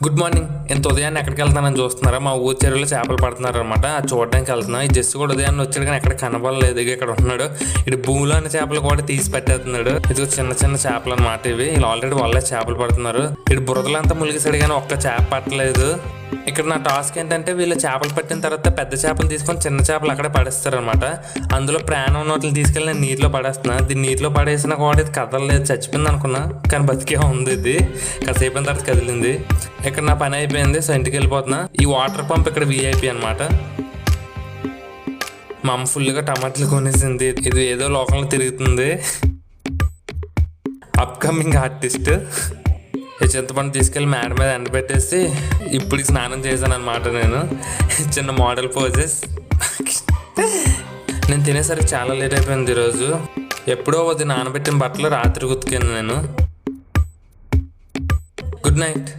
Good morning. ఇంత ఉదయాన్నే ఎక్కడికి వెళ్తానని చూస్తున్నారా? మా ఊరి చెరువులో చేపలు పడుతున్నారు అనమాట. అది చూడడానికి వెళ్తున్నాం. ఈ జస్ట్ కూడా ఉదయాన్నే వచ్చాడు కానీ ఎక్కడ కనబడలేదు. ఇక్కడ ఉంటున్నాడు. ఇటు భూమిలో ఉన్న చేపలు కూడా తీసి పెట్టేస్తున్నాడు. ఇది చిన్న చిన్న చేపలు అనమాట. ఇవి ఇలా ఆల్రెడీ వాళ్ళే చేపలు పడుతున్నారు. ఇటు బురదలంతా ములిగిసాడు కానీ ఒక్క చేప పట్టలేదు. ఇక్కడ నా టాస్క్ ఏంటంటే వీళ్ళు చేపలు పట్టిన తర్వాత పెద్ద చేపలు తీసుకొని చిన్న చేపలు అక్కడే పడేస్తారు అనమాట. అందులో ప్రాణం ఉన్న వాటిని తీసుకెళ్ళి నేను నీటిలో పడేస్తున్నా. దీన్ని నీటిలో పడేసినా కూడా ఇది కదలలేదు, చచ్చిపోయింది అనుకున్నా. కానీ బతికే ఉంది. ఇది కాసేపు అయిన తర్వాత కదిలింది. ఇక్కడ నా పని అయిపోయింది, సో ఇంటికి వెళ్ళిపోతున్నా. ఈ వాటర్ పంప్ ఇక్కడ VIP అనమాట. మా అమ్మ ఫుల్గా టమాటాలు కొనేసింది. ఇది ఏదో లోకంలో తిరుగుతుంది. Upcoming artist. ఈ చింతపండు తీసుకెళ్ళి మేడ మీద ఎండబెట్టేసి ఇప్పుడు స్నానం చేశాను అనమాట. నేను చిన్న మోడల్ పోజెస్. నేను తినేసరికి చాలా లేట్ అయిపోయింది ఈరోజు. ఎప్పుడో నానబెట్టిన బట్టలు రాత్రి ఉతికాను నేను. Good night.